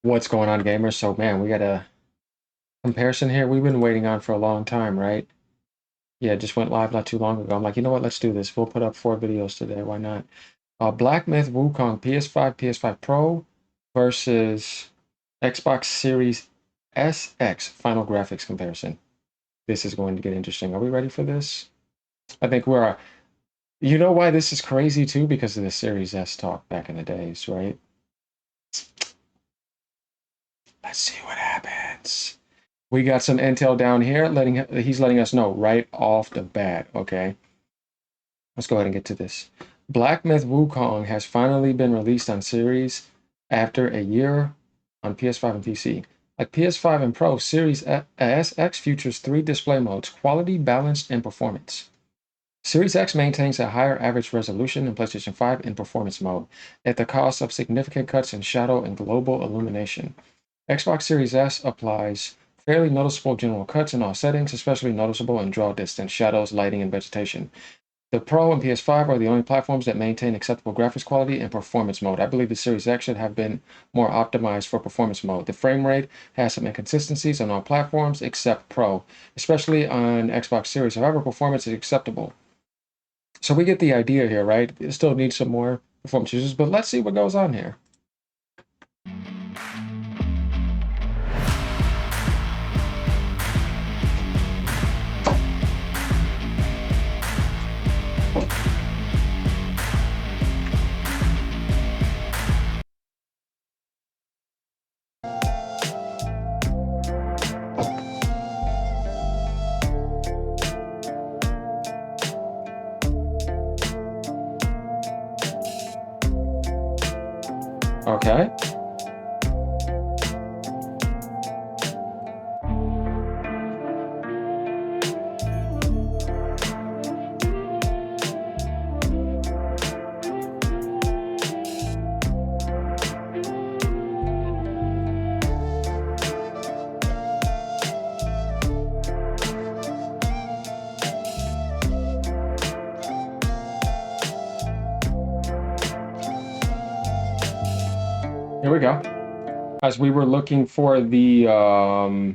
What's going on, gamers? So, man, we got a comparison here we've been waiting on for a long time, right? Yeah, it just went live not too long ago. I'm like, you know what? Let's do this. We'll put up 4 videos today. Why not? Black Myth Wukong PS5, PS5 Pro versus Xbox Series SX final graphics comparison. This is going to get interesting. Are we ready for this? I think we're. You know why this is crazy too? Because of the Series S talk back in the days, right? Let's see what happens. We got some intel down here he's letting us know right off the bat, okay? Let's go ahead and get to this. Black Myth Wukong has finally been released on Series after a year on PS5 and PC. Like PS5 and Pro, Series SX features 3 display modes: quality, balance, and performance. Series X maintains a higher average resolution than PlayStation 5 in performance mode, at the cost of significant cuts in shadow and global illumination. Xbox Series S applies fairly noticeable general cuts in all settings, especially noticeable in draw distance, shadows, lighting, and vegetation. The Pro and PS5 are the only platforms that maintain acceptable graphics quality in performance mode. I believe the Series X should have been more optimized for performance mode. The frame rate has some inconsistencies on all platforms except Pro, especially on Xbox Series. However, performance is acceptable. So we get the idea here, right? It still needs some more performance issues, but let's see what goes on here. Okay. Here we go. As we were looking for you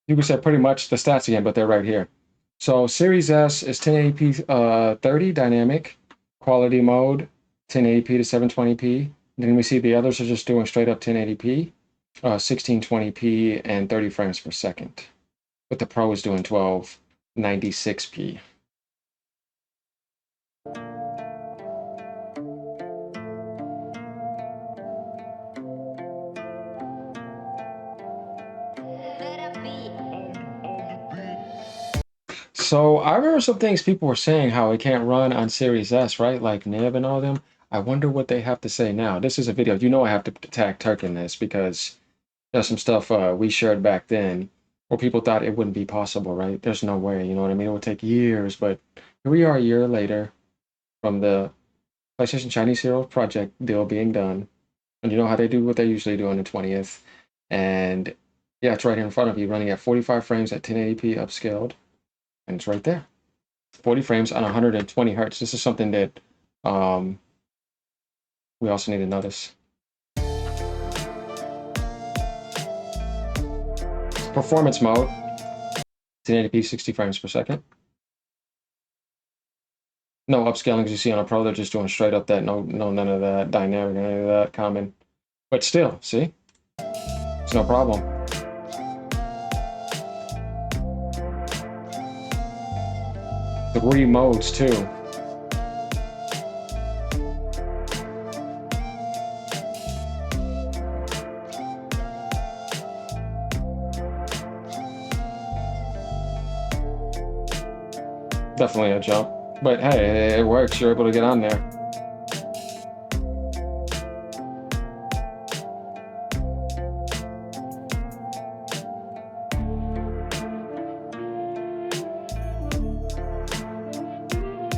could say pretty much the stats again, but they're right here. So Series S is 1080p 30 dynamic quality mode, 1080p to 720p. Then we see the others are just doing straight up 1080p, 1620p, and 30 frames per second. But the Pro is doing 1296p. So I remember some things people were saying how it can't run on Series S, right? Like Nib and all them. I wonder what they have to say now. This is a video. You know I have to tag Turk in this because there's some stuff we shared back then where people thought it wouldn't be possible, right? There's no way, you know what I mean? It would take years, but here we are a year later from the PlayStation Chinese Heroes project deal being done. And you know how they do what they usually do on the 20th. And yeah, it's right here in front of you, running at 45 frames at 1080p upscaled. And it's right there. 40 frames on 120 hertz. This is something that we also need to notice. Performance mode, 1080p, 60 frames per second. No upscaling as you see on a Pro. They're just doing straight up that, none of that dynamic, any of that common. But still, see? It's no problem. Three modes too. Definitely a jump. But hey, it works. You're able to get on there.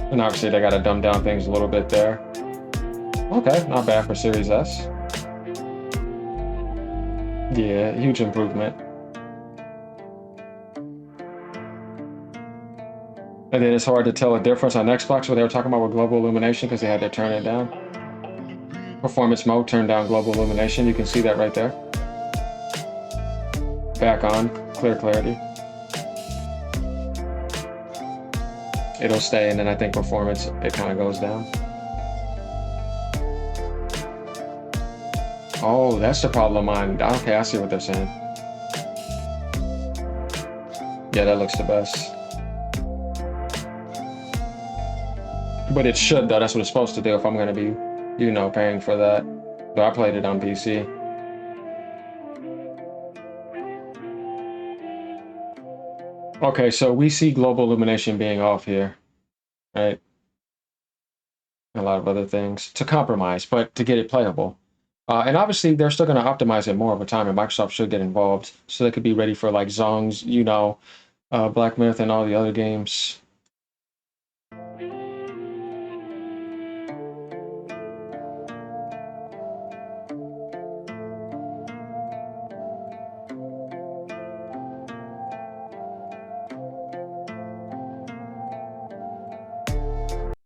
And obviously they got to dumb down things a little bit there. Okay, not bad for Series S. Yeah, huge improvement. And then it's hard to tell a difference on Xbox, what they were talking about with global illumination because they had to turn it down. Performance mode, turn down global illumination. You can see that right there. Back on, clear clarity. It'll stay, and then I think performance, it kind of goes down. Oh, that's the problem on, okay, I see what they're saying. Yeah, that looks the best. But it should, though. That's what it's supposed to do if I'm going to be, you know, paying for that. But I played it on PC. Okay, so we see global illumination being off here, right? A lot of other things to compromise, but to get it playable. And obviously, they're still going to optimize it more over time, and Microsoft should get involved so they could be ready for like Zong's, you know, Black Myth and all the other games.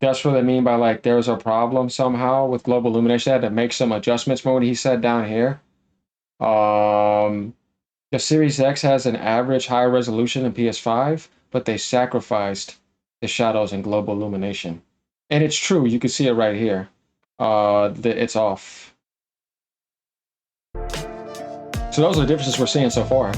That's what I mean by like there's a problem somehow with global illumination. They had to make some adjustments from what he said down here. The Series X has an average higher resolution than PS5, but they sacrificed the shadows and global illumination. And it's true, you can see it right here. It's off. So those are the differences we're seeing so far.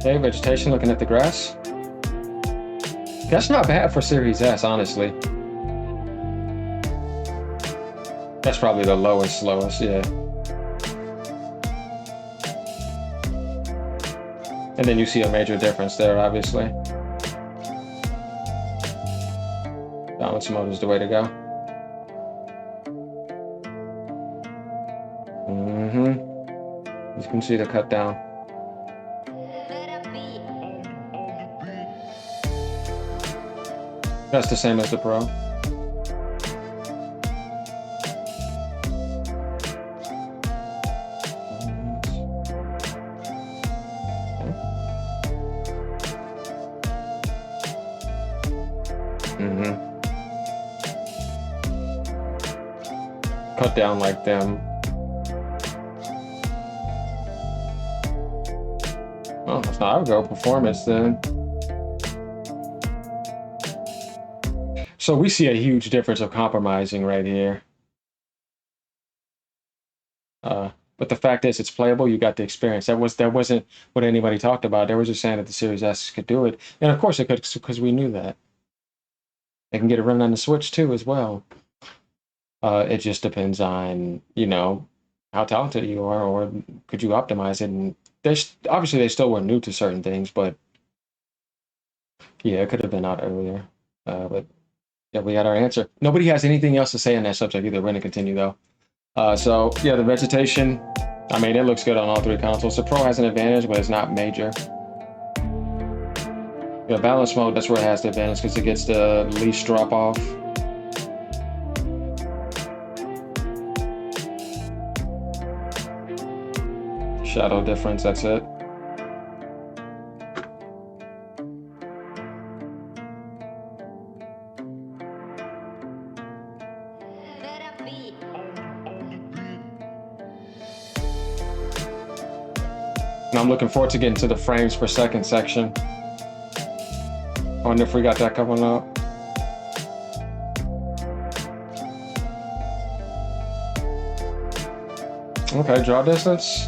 Okay, vegetation, looking at the grass. That's not bad for Series S, honestly. That's probably the lowest, yeah. And then you see a major difference there, obviously. Balance mode is the way to go. You can see the cut down. That's the same as the Pro. Cut down like them. Oh, so I would go performance then. So we see a huge difference of compromising right here. But the fact is, it's playable. You got the experience. That wasn't what anybody talked about. They were just saying that the Series S could do it, and of course it could, because we knew that. They can get it running on the Switch too, as well. It just depends on, you know, how talented you are, or could you optimize it. And obviously they still were new to certain things, but yeah, it could have been out earlier. But yeah, we got our answer. Nobody has anything else to say on that subject either. We're going to continue though. So yeah, the vegetation, I mean, it looks good on all three consoles. The Pro has an advantage, but it's not major. Yeah, balance mode, that's where it has the advantage because it gets the least drop off. Shadow difference, that's it. And I'm looking forward to getting to the frames per second section. I wonder if we got that coming up. Okay, draw distance.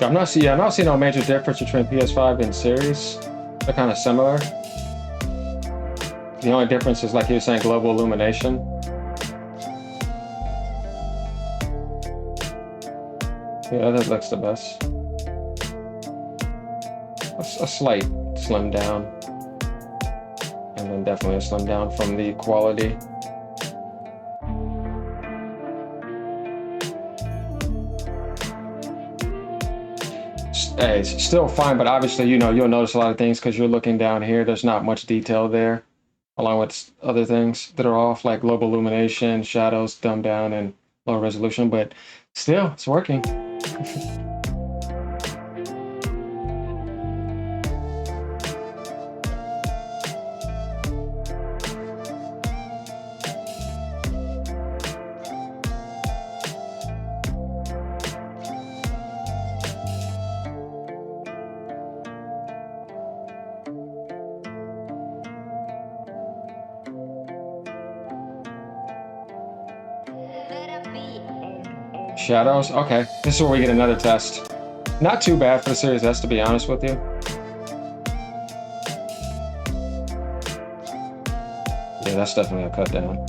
I'm not seeing no major difference between PS5 and series. They're kind of similar. The only difference is, like you were saying, global illumination. Yeah, that looks the best. A slight slim down. And then definitely a slim down from the quality. Hey, it's still fine, but obviously, you know, you'll notice a lot of things because you're looking down here. There's not much detail there, along with other things that are off, like global illumination, shadows dumbed down, and low resolution, but still, it's working. Shadows? Okay, this is where we get another test. Not too bad for the Series S, to be honest with you. Yeah, that's definitely a cut down.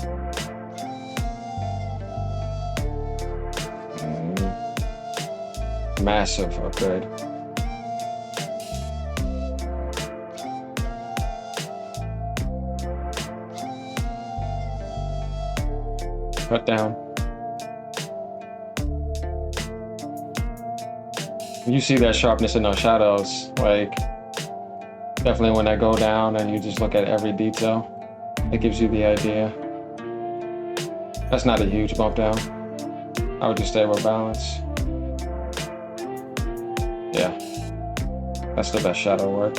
Massive upgrade. Cut down. You see that sharpness in those shadows, like definitely when I go down and you just look at every detail, it gives you the idea. That's not a huge bump down. I would just stay with balance. Yeah, that's the best shadow work.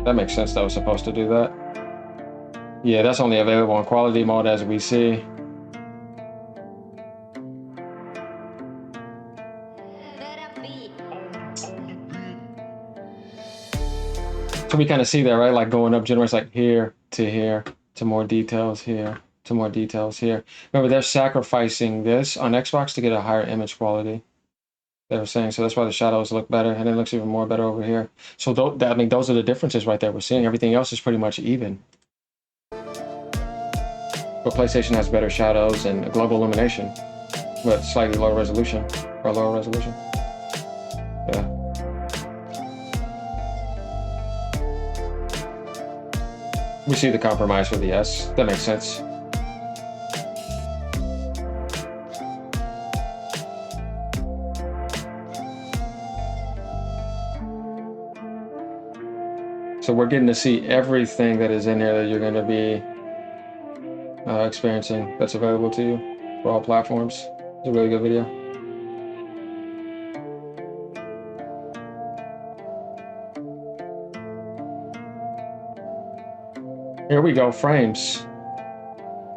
That makes sense that was supposed to do that. Yeah, that's only available in quality mode as we see. So we kind of see that, right? Like going up generates like here to more details here to more details here. Remember, they're sacrificing this on Xbox to get a higher image quality. They were saying, so that's why the shadows look better, and it looks even more better over here. So I mean, those are the differences right there we're seeing. Everything else is pretty much even. But PlayStation has better shadows and global illumination, but slightly lower resolution, or lower resolution. Yeah. We see the compromise for the S. That makes sense. So we're getting to see everything that is in here that you're going to be experiencing that's available to you for all platforms. It's a really good video. Here we go, frames.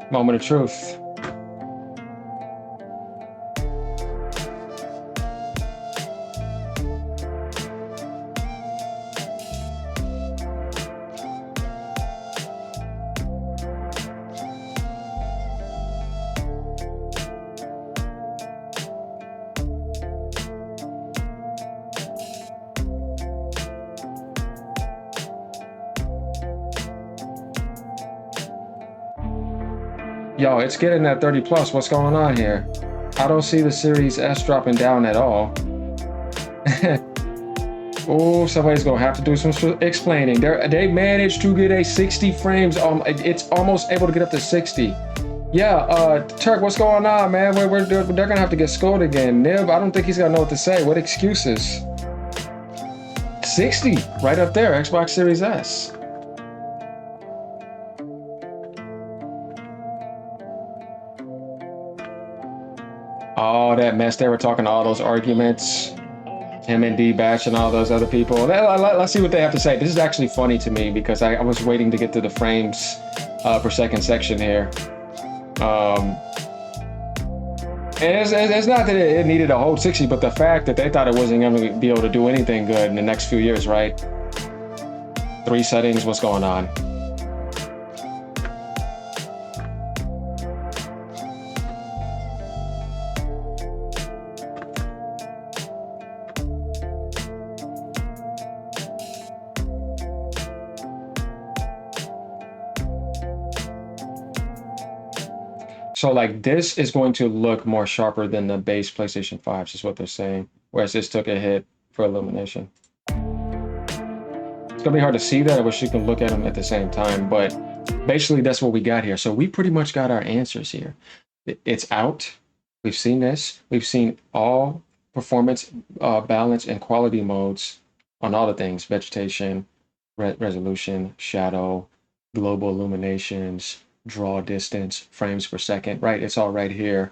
Moment of truth. Yo, it's getting that 30 plus. What's going on here? I don't see the Series S dropping down at all. Oh, somebody's gonna have to do some explaining. They managed to get a 60 frames. It's almost able to get up to 60. Yeah, Turk, what's going on, man? They're gonna have to get scolded again. Nib, I don't think he's gonna know what to say. What excuses? 60, right up there, Xbox Series S. Oh, that mess. They were talking all those arguments. Him and D-Batch and all those other people. Let's see what they have to say. This is actually funny to me because I was waiting to get to the frames per second section here. And it's not that it needed a whole 60, but the fact that they thought it wasn't going to be able to do anything good in the next few years, right? 3 settings, what's going on? So like this is going to look more sharper than the base PlayStation 5s is what they're saying. Whereas this took a hit for illumination. It's gonna be hard to see that. I wish you could look at them at the same time, but basically that's what we got here. So we pretty much got our answers here. It's out. We've seen this. We've seen all performance, balance, and quality modes on all the things: vegetation, resolution, shadow, global illuminations, draw distance, frames per second. Right, it's all right here,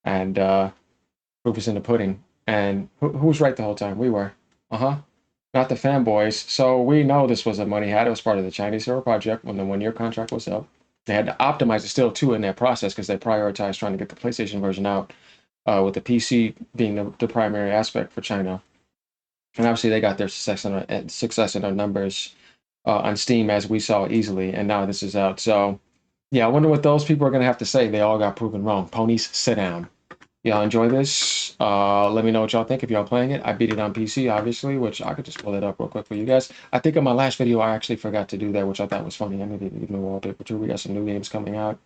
and proof is in the pudding. And who's right the whole time? We were. Uh-huh. Not the fanboys. So we know this was a money hat. It was part of the Chinese server project when the one-year contract was up. They had to optimize it still too in that process because they prioritized trying to get the PlayStation version out, with the PC being the primary aspect for China. And obviously they got their success in their numbers on Steam, as we saw easily. And now this is out. So yeah, I wonder what those people are going to have to say. They all got proven wrong. Ponies, sit down. Y'all enjoy this. Let me know what y'all think if y'all playing it. I beat it on PC, obviously, which I could just pull it up real quick for you guys. I think in my last video, I actually forgot to do that, which I thought was funny. I needed to give me wallpaper too. We got some new games coming out.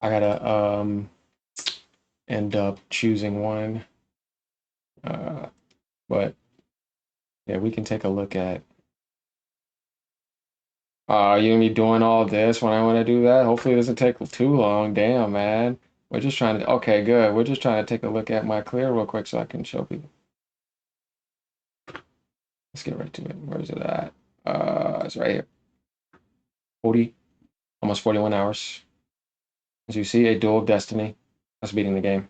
I gotta end up choosing one. But yeah, we can take a look at. You gonna be doing all this when I want to do that? Hopefully it doesn't take too long. Damn, man. We're just trying to, okay, good. We're just trying to take a look at my clear real quick so I can show people. Let's get right to it. Where is it at? It's right here. 40, almost 41 hours. As you see, a duel of destiny. That's beating the game.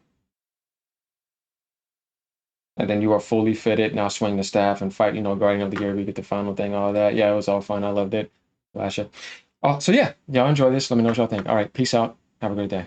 And then you are fully fitted. Now swing the staff and fight, Guardian of the Gear. We get the final thing, all that. Yeah, it was all fun. I loved it. Flash it. Oh, so yeah, y'all enjoy this. Let me know what y'all think. All right, peace out. Have a great day.